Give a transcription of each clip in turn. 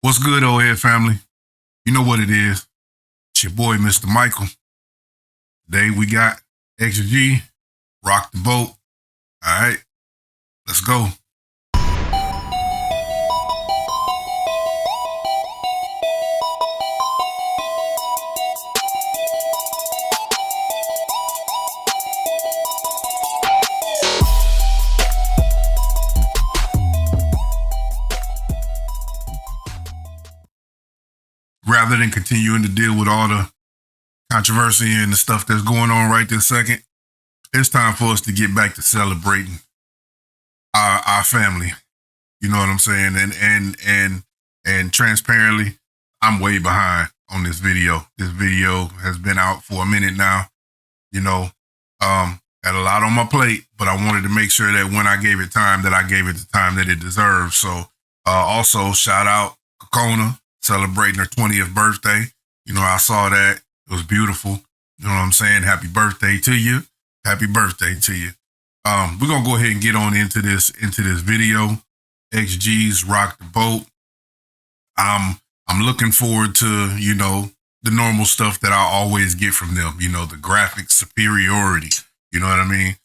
What's good, old head family? You know what it is. It's your boy, Mr. Michael. Today we got XG, Rock the Boat. All right, let's go. Rather than continuing to deal with all the controversy and the stuff that's going on right this second, it's time for us to get back to celebrating our family. You know what I'm saying? And transparently, I'm way behind on this video. This video has been out for a minute now. You know, had a lot on my plate, but I wanted to make sure that when I gave it time, that I gave it the time that it deserves. So also shout out Kokona, celebrating her 20th birthday. You know, I saw that. It was beautiful. You know what I'm saying? Happy birthday to you. Happy birthday to you. We're going to go ahead and get on into this video. XG's Rock the Boat. I'm looking forward to, you know, the normal stuff that I always get from them. You know, the graphic superiority. You know what I mean?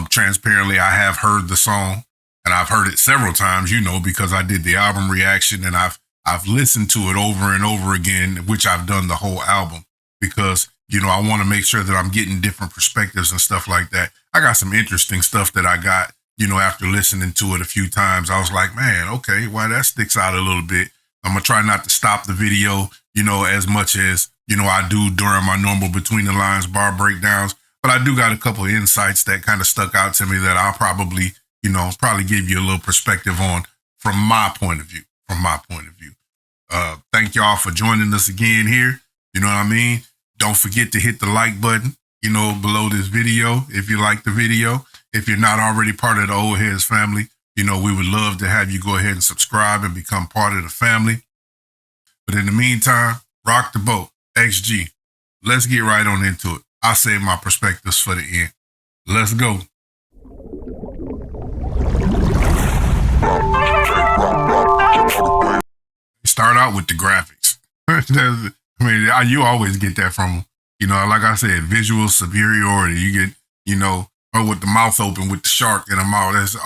Transparently, I have heard the song, and I've heard it several times, you know, because I did the album reaction, and I've listened to it over and over again, which I've done the whole album because, you know, I want to make sure that I'm getting different perspectives and stuff like that. I got some interesting stuff that I got, you know, after listening to it a few times. I was like, man, okay, why that sticks out a little bit. I'm going to try not to stop the video, you know, as much as, you know, I do during my normal Between the Lines bar breakdowns. But I do got a couple of insights that kind of stuck out to me that I'll probably, you know, give you a little perspective on from my point of view. Thank y'all for joining us again here. You know what I mean? Don't forget to hit the like button, you know, below this video if you like the video. If you're not already part of the Old Heads family, you know, we would love to have you go ahead and subscribe and become part of the family. But in the meantime, rock the boat. XG. Let's get right on into it. I'll save my perspectives for the end. Let's go. Start out with the graphics. I mean, you always get that from them. You know, like I said, visual superiority. You get, you know, or with the mouth open with the shark in the mouth. That's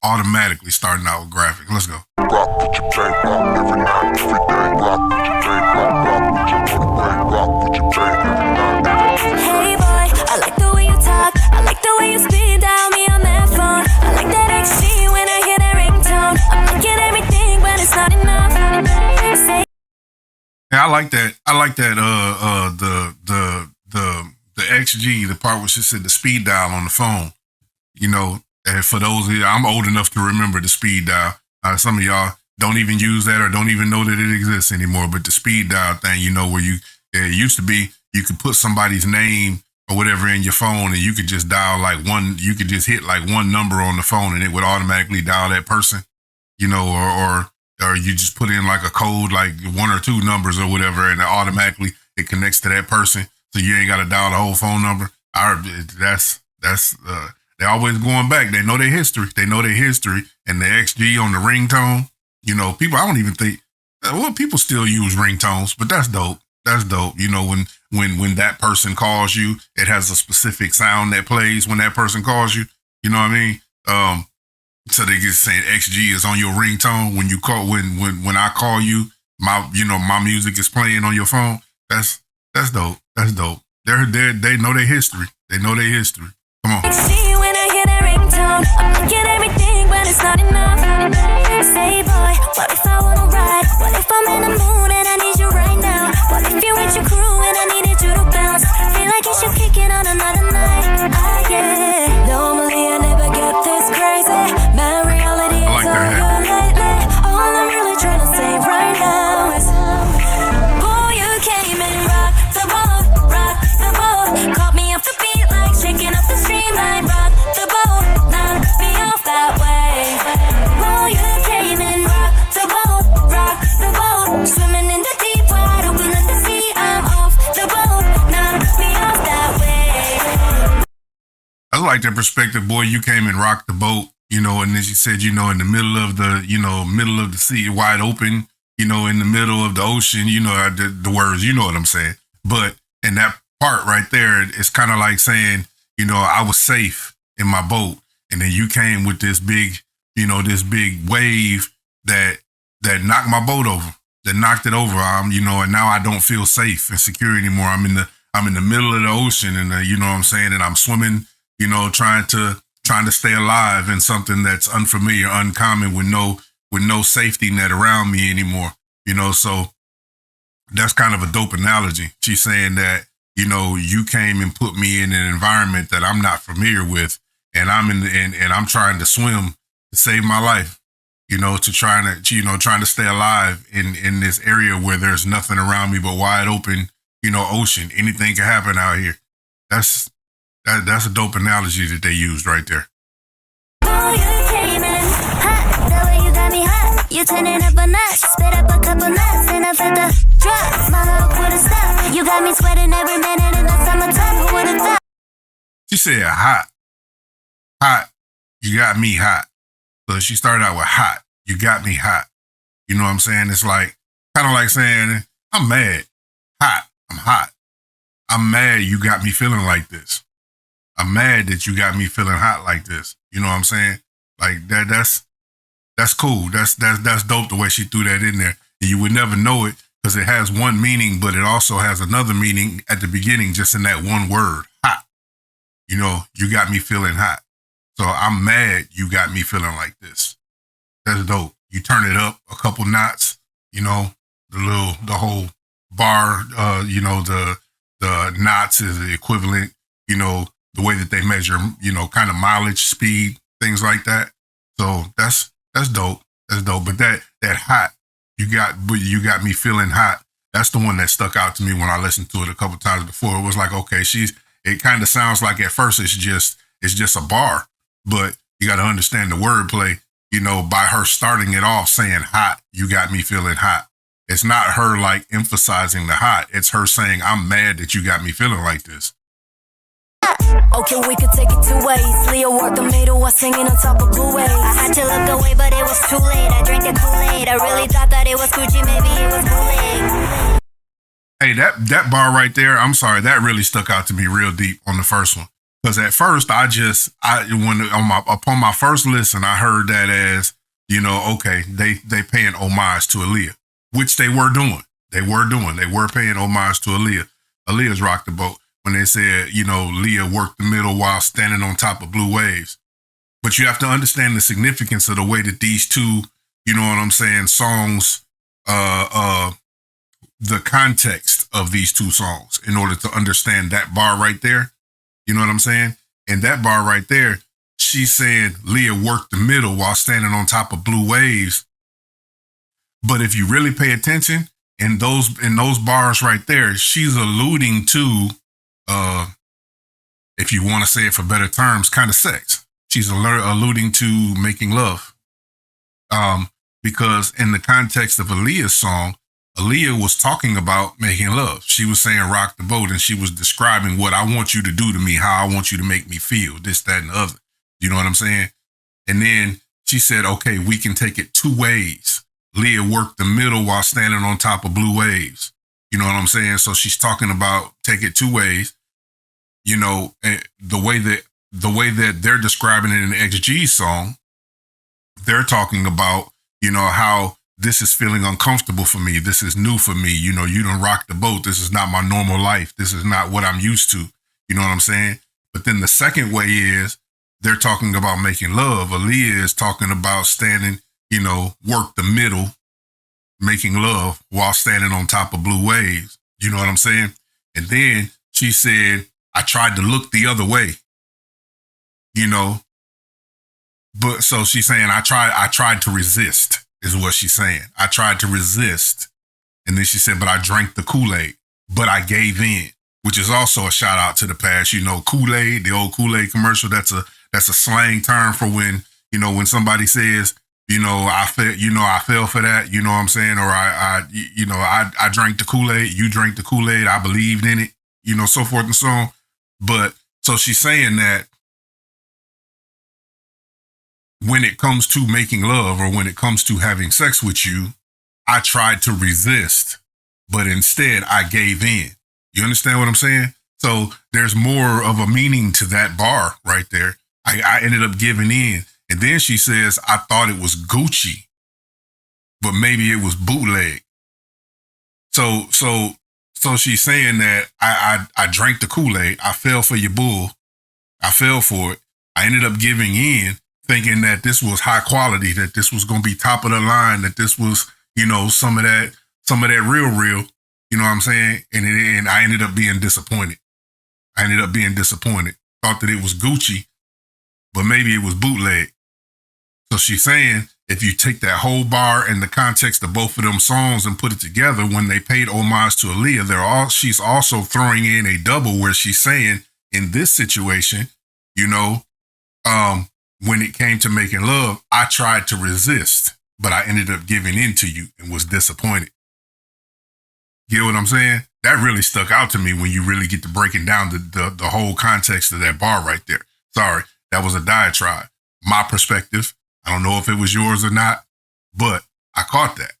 automatically starting out with graphics. Let's go. Rock with your play, rock every night, every day. Rock with your play, rock with your play, every night. Hey boy, I like the way you talk. I like the way you spin down me on that phone. I like that XG when I hear that ringtone. I'm liking everything, but it's not enough. Yeah, I like that. The XG, the part where she said the speed dial on the phone. You know, and for those of you, I'm old enough to remember the speed dial. Some of y'all don't even use that or don't even know that it exists anymore. But the speed dial thing, you know, where it used to be, you could put somebody's name or whatever in your phone, and you could just dial like one. You could just hit like one number on the phone, and it would automatically dial that person. You know, or you just put in like a code, like one or two numbers or whatever, and automatically it connects to that person. So you ain't got to dial the whole phone number. They're always going back. They know their history. And the XG on the ringtone, you know, people, I don't even think, people still use ringtones, but that's dope. That's dope. You know, when that person calls you, it has a specific sound that plays when that person calls you. You know what I mean? So they get saying XG is on your ringtone when you call, when I call you, my music is playing on your phone. That's dope. That's dope. They know their history. Come on. XG when I hear that ringtone. I'm liking everything, but it's not enough. Say boy, what if I wanna ride? What if I'm in the mood and I need you right now? What if you're with your crew and I needed you to bounce? Feel like you should kick it on another night. Yeah. Normally I never get this crazy. My reality is on you lately. All I'm really trying to say right now is, boy, you came and rock the boat. Caught me off the beat like shaking up the streamline. Rock the boat, knock me off that way. Boy, you came and rock the boat. Swimming in the deep, wide open at the sea. I'm off the boat, knock me off that way. I like that perspective, boy. You came and rocked the boat, you know, and then she said, you know, in the middle of the sea, wide open, in the middle of the ocean, the words, you know what I'm saying. But in that part right there, it's kind of like saying, I was safe in my boat, and then you came with this big, this big wave that knocked my boat over, that knocked it over. And now I don't feel safe and secure anymore. I'm in the middle of the ocean, and you know what I'm saying, and I'm swimming, trying to stay alive in something that's unfamiliar, uncommon, with no safety net around me anymore. So that's kind of a dope analogy. She's saying that, you came and put me in an environment that I'm not familiar with, and I'm trying to swim to save my life, trying to stay alive in this area where there's nothing around me but wide open, ocean. Anything can happen out here. That's a dope analogy that they used right there. You turn it up a notch, spit up a couple nuts, and I felt the drop. My heart would've stopped. You got me sweating every minute in the summertime. Who would've thought? She said, hot. You got me hot. So she started out with hot. You got me hot. You know what I'm saying? It's like, kind of like saying, I'm mad. Hot. I'm hot. I'm mad you got me feeling like this. I'm mad that you got me feeling hot like this. You know what I'm saying? Like that's cool. That's dope the way she threw that in there. And you would never know it because it has one meaning, but it also has another meaning at the beginning, just in that one word, hot. You got me feeling hot. So I'm mad you got me feeling like this. That's dope. You turn it up a couple knots, the whole bar, the knots is the equivalent, the way that they measure, kind of mileage, speed, things like that. So that's dope. That's dope. But that hot, you got me feeling hot. That's the one that stuck out to me when I listened to it a couple times before. It was like, okay, it kind of sounds like at first it's just a bar, but you got to understand the wordplay, by her starting it off saying hot, you got me feeling hot. It's not her like emphasizing the hot. It's her saying, I'm mad that you got me feeling like this. Okay, we could take it two ways. Leo worked the middle while singing on top of blue waves. I had to look away, but it was too late. I drank the Kool-Aid. I really thought that it was Gucci, maybe it was Kool-Aid. Hey, that bar right there, I'm sorry, that really stuck out to me real deep on the first one. Because at first, upon my first listen, I heard that as, okay, they paying homage to Aaliyah, which they were doing. They were paying homage to Aaliyah. Aaliyah's Rock the Boat. When they said, Leah worked the middle while standing on top of blue waves. But you have to understand the significance of the way that these two, you know what I'm saying, songs, the context of these two songs in order to understand that bar right there. You know what I'm saying? And that bar right there, she's saying Leah worked the middle while standing on top of blue waves. But if you really pay attention, in those bars right there, she's alluding to, if you want to say it for better terms, kind of sex. She's alluding to making love. Because in the context of Aaliyah's song, Aaliyah was talking about making love. She was saying rock the boat, and she was describing what I want you to do to me, how I want you to make me feel, this, that, and the other. You know what I'm saying? And then she said, okay, we can take it two ways. Leah worked the middle while standing on top of blue waves. You know what I'm saying? So she's talking about take it two ways. The way that they're describing it in the XG song, they're talking about, how this is feeling uncomfortable for me. This is new for me. You done rock the boat. This is not my normal life. This is not what I'm used to. You know what I'm saying? But then the second way is they're talking about making love. Aaliyah is talking about standing, work the middle, making love while standing on top of blue waves. You know what I'm saying? And then she said, I tried to look the other way, but so she's saying, I tried to resist is what she's saying. I tried to resist. And then she said, but I drank the Kool-Aid, but I gave in, which is also a shout out to the past, Kool-Aid, the old Kool-Aid commercial. That's a slang term for when, when somebody says, I fell for that, you know what I'm saying? Or I drank the Kool-Aid, you drank the Kool-Aid, I believed in it, so forth and so on. But so she's saying that when it comes to making love or when it comes to having sex with you, I tried to resist, but instead I gave in. You understand what I'm saying? So there's more of a meaning to that bar right there. I ended up giving in. And then she says, I thought it was Gucci, but maybe it was bootleg. So she's saying that I drank the Kool-Aid. I fell for your bull. I fell for it. I ended up giving in, thinking that this was high quality, that this was going to be top of the line, that this was, you know, some of that real, you know what I'm saying? And I ended up being disappointed. Thought that it was Gucci, but maybe it was bootleg. So she's saying, if you take that whole bar and the context of both of them songs and put it together, when they paid homage to Aaliyah, she's also throwing in a double where she's saying, in this situation, you know, when it came to making love, I tried to resist, but I ended up giving in to you and was disappointed. Get what I'm saying? That really stuck out to me when you really get to breaking down the whole context of that bar right there. Sorry, that was a diatribe. My perspective. I don't know if it was yours or not, but I caught that.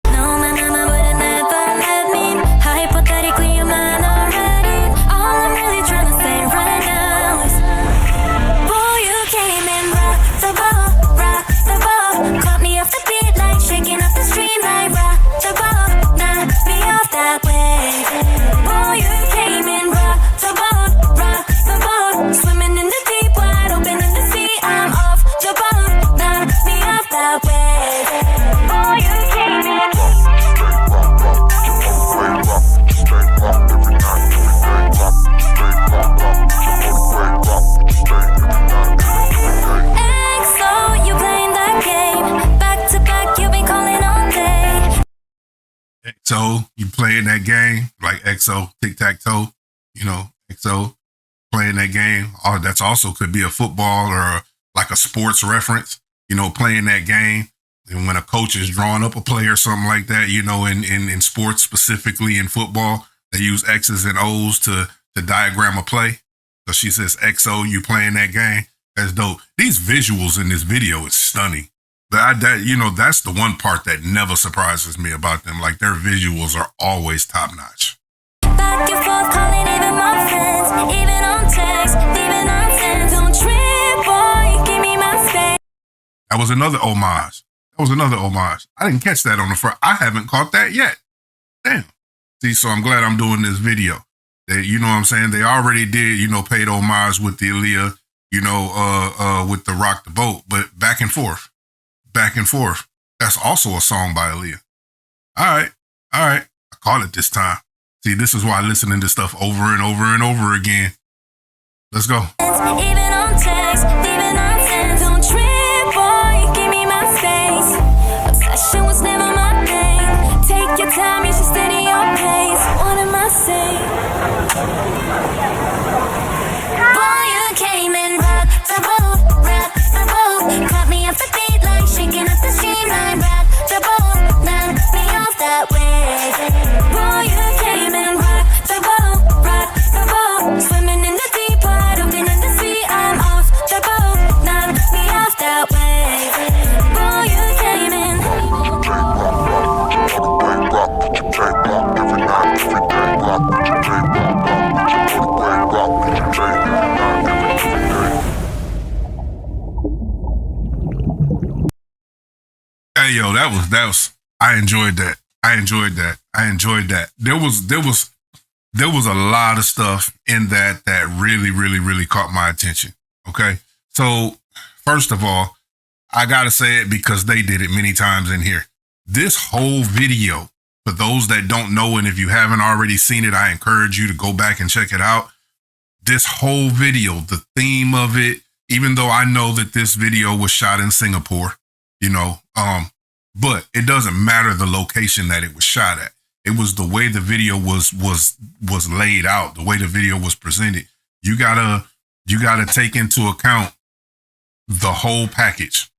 No, my mama would never let me. Hypothetically, you're mine already. All I'm really trying to say right now is, boy, you came and rocked the ball. Caught me off the beat like shaking up the stream like rock the ball. Knocked me off that way. Boy, you came and rocked the ball. Swimming in the deep, wide open in the sea. I'm off the ball. That way. Oh, you came in. XO, you playing that game. Back to back, you been calling all day. XO, you playing that game like XO, tic-tac-toe, you know, XO playing that game. Oh, that's also could be a football or like a sports reference. You know, playing that game, and when a coach is drawing up a play or something like that, you know, in sports, specifically in football, they use X's and O's to diagram a play. So she says, XO, you playing that game? That's dope. These visuals in this video is stunning. You know, that's the one part that never surprises me about them. Like, their visuals are always top notch. Back and forth, calling even my friends, even on text, leaving nonsense. Don't trip, boy, give me my space. That was another homage. I didn't catch that on the front. I haven't caught that yet. Damn. See, so I'm glad I'm doing this video. You know what I'm saying? They already did, you know, paid homage with the Aaliyah, you know, with the Rock the Boat, but back and forth. That's also a song by Aaliyah. All right. I caught it this time. See, this is why listening to stuff over and over and over again. Let's go. Even on text, leaving nonsense. Don't trip, boy, give me my space. Obsession was never my thing. Take your time, you should steady your pace. What am I saying? Boy, you came and rocked the boat. Caught me off the beat like shaking up the stream line. Rock the boat, knocked me off that way. Boy, you came and rocked the boat. Swimming in the deep, wide open in the sea. I'm off the boat, knocked me off that way. Boy, you came in. Hey, yo, that was. I enjoyed that. There was a lot of stuff in that really caught my attention. Okay, so first of all, I gotta say it because they did it many times in here. This whole video, for those that don't know, and if you haven't already seen it, I encourage you to go back and check it out. This whole video, the theme of it, even though I know that this video was shot in Singapore, you know, but it doesn't matter the location that it was shot at. It was the way the video was laid out, the way the video was presented. You gotta take into account the whole package.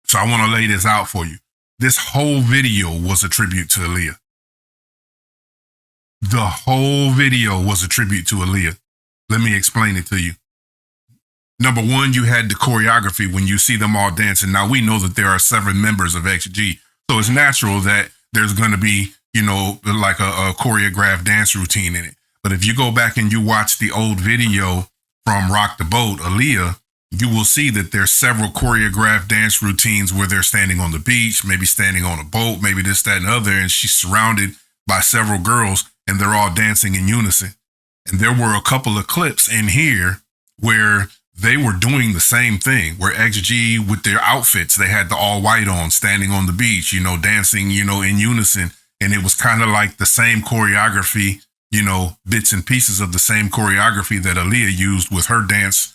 So I want to lay this out for you. This whole video was a tribute to Aaliyah. The whole video was a tribute to Aaliyah. Let me explain it to you. Number one, you had the choreography when you see them all dancing. Now, we know that there are 7 members of XG, So it's natural that there's going to be, like a choreographed dance routine in it. But if you go back and you watch the old video from Rock the Boat, AALIYAH, you will see that there's several choreographed dance routines where they're standing on the beach, maybe standing on a boat, maybe this, that, and other. And she's surrounded by several girls and they're all dancing in unison. And there were a couple of clips in here where they were doing the same thing, where XG with their outfits, they had the all white on, standing on the beach, dancing, in unison. And it was kind of like the same choreography, bits and pieces of the same choreography that AALIYAH used with her dance,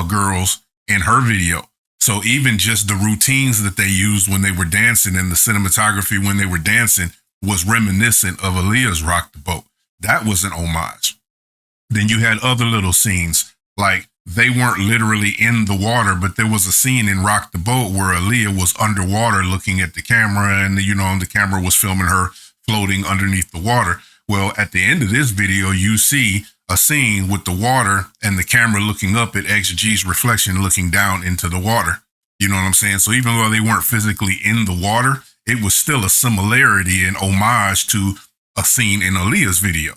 girls in her video. So even just the routines that they used when they were dancing and the cinematography when they were dancing was reminiscent of AALIYAH's Rock the Boat. That was an homage. Then you had other little scenes, like they weren't literally in the water, but there was a scene in Rock the Boat where AALIYAH was underwater looking at the camera and, the camera was filming her floating underneath the water. Well, at the end of this video, you see a scene with the water and the camera looking up at XG's reflection looking down into the water. You know what I'm saying? So even though they weren't physically in the water, it was still a similarity and homage to a scene in AALIYAH's video.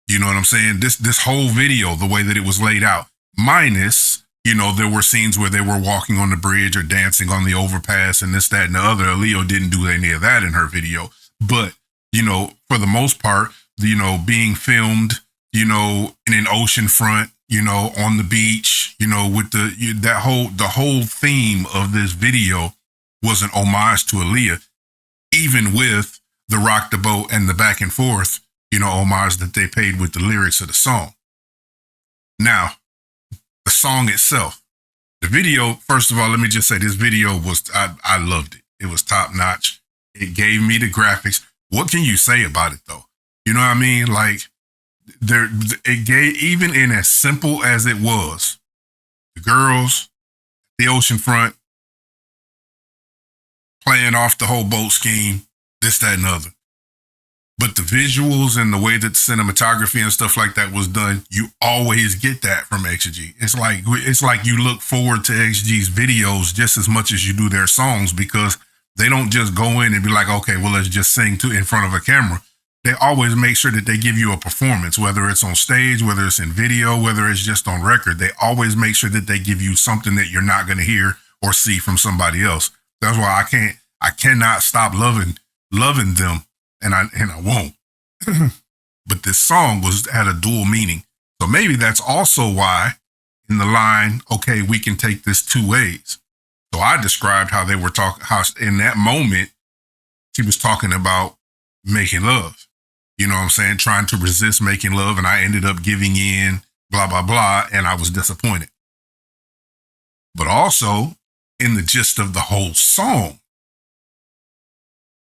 You know what I'm saying? This whole video, the way that it was laid out, minus, there were scenes where they were walking on the bridge or dancing on the overpass and this, that, and the other. AALIYAH didn't do any of that in her video. But, for the most part, being filmed, in an ocean front, on the beach, with the whole theme of this video was an homage to AALIYAH, even with the Rock the Boat and the back and forth, homage that they paid with the lyrics of the song. Now, the song itself, the video, first of all, let me just say this video was, I loved it. It was top notch. It gave me the graphics. What can you say about it though? You know what I mean? Like it gave, even in as simple as it was, the girls, the ocean front, playing off the whole boat scheme, this, that, and other. But the visuals and the way that cinematography and stuff like that was done, you always get that from XG. It's like you look forward to XG's videos just as much as you do their songs, because they don't just go in and be like, okay, well, let's just sing in front of a camera. They always make sure that they give you a performance, whether it's on stage, whether it's in video, whether it's just on record. They always make sure that they give you something that you're not going to hear or see from somebody else. That's why I cannot stop loving them. And I won't. But this song had a dual meaning. So maybe that's also why in the line, okay, we can take this two ways. So I described how they were talking, how in that moment, she was talking about making love. You know what I'm saying? Trying to resist making love. And I ended up giving in, blah, blah, blah. And I was disappointed. But also in the gist of the whole song,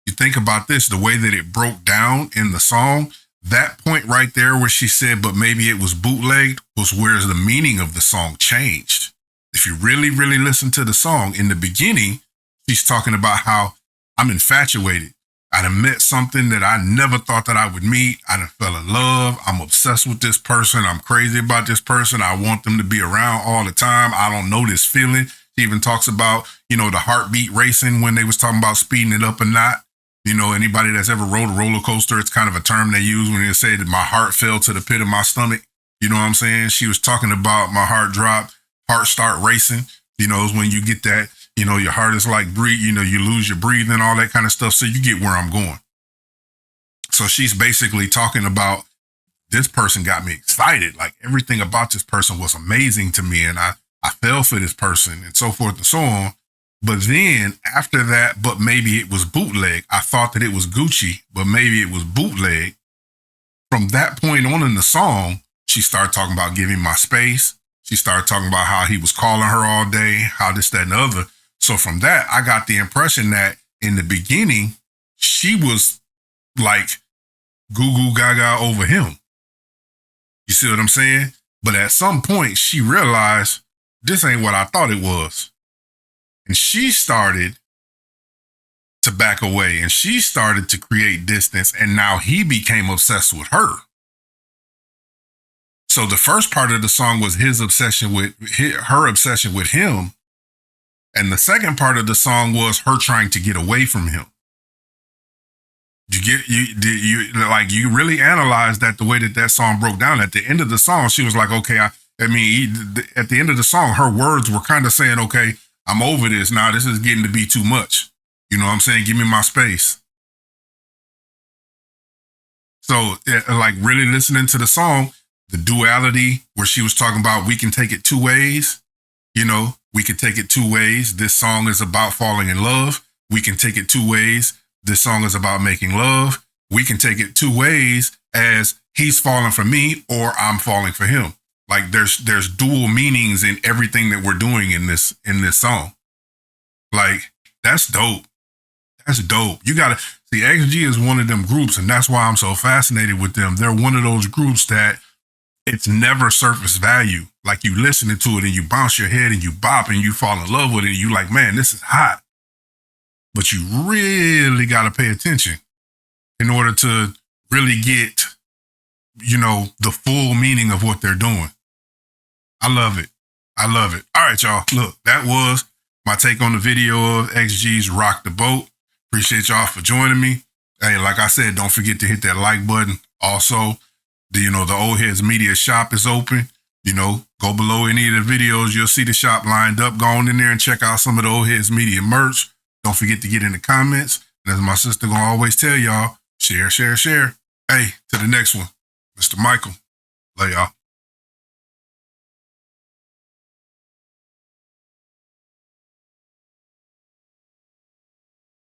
you think about this, the way that it broke down in the song, that point right there where she said, but maybe it was bootlegged, was where the meaning of the song changed. If you really, really listen to the song, in the beginning, she's talking about how I'm infatuated. I done met something that I never thought that I would meet. I done fell in love. I'm obsessed with this person. I'm crazy about this person. I want them to be around all the time. I don't know this feeling. She even talks about, the heartbeat racing when they was talking about speeding it up or not. Anybody that's ever rode a roller coaster, it's kind of a term they use when they say that my heart fell to the pit of my stomach. You know what I'm saying? She was talking about my heart drop, heart start racing. Is when you get that, your heart is like breathe, you lose your breathing, all that kind of stuff. So you get where I'm going. So she's basically talking about this person got me excited. Like everything about this person was amazing to me. And I fell for this person and so forth and so on. But then after that, but maybe it was bootleg. I thought that it was Gucci, but maybe it was bootleg. From that point on in the song, she started talking about giving my space. She started talking about how he was calling her all day, how this, that, and the other. So from that, I got the impression that in the beginning, she was like goo goo gaga over him. You see what I'm saying? But at some point, she realized this ain't what I thought it was. And she started to back away and she started to create distance. And now he became obsessed with her. So the first part of the song was his obsession with her obsession with him. And the second part of the song was her trying to get away from him. You really analyzed that the way that song broke down. At the end of the song, she was like, okay, at the end of the song, her words were kind of saying, okay, I'm over this now. This is getting to be too much. You know what I'm saying? Give me my space. So like really listening to the song, the duality where she was talking about we can take it two ways. You know, we can take it two ways. This song is about falling in love. We can take it two ways. This song is about making love. We can take it two ways as he's falling for me or I'm falling for him. Like there's dual meanings in everything that we're doing in this song. Like that's dope. That's dope. You gotta see XG is one of them groups, and that's why I'm so fascinated with them. They're one of those groups that it's never surface value. Like you listening to it and you bounce your head and you bop and you fall in love with it and you like, man, this is hot. But you really got to pay attention in order to really get, you know, the full meaning of what they're doing. I love it. I love it. All right, y'all. Look, that was my take on the video of XG's Rock the Boat. Appreciate y'all for joining me. Hey, like I said, don't forget to hit that like button. Also, the Old Heads Media shop is open. You know, go below any of the videos. You'll see the shop lined up. Go on in there and check out some of the Old Heads Media merch. Don't forget to get in the comments. And as my sister gonna always tell y'all, share, share, share. Hey, to the next one. Mr. Michael. Love y'all.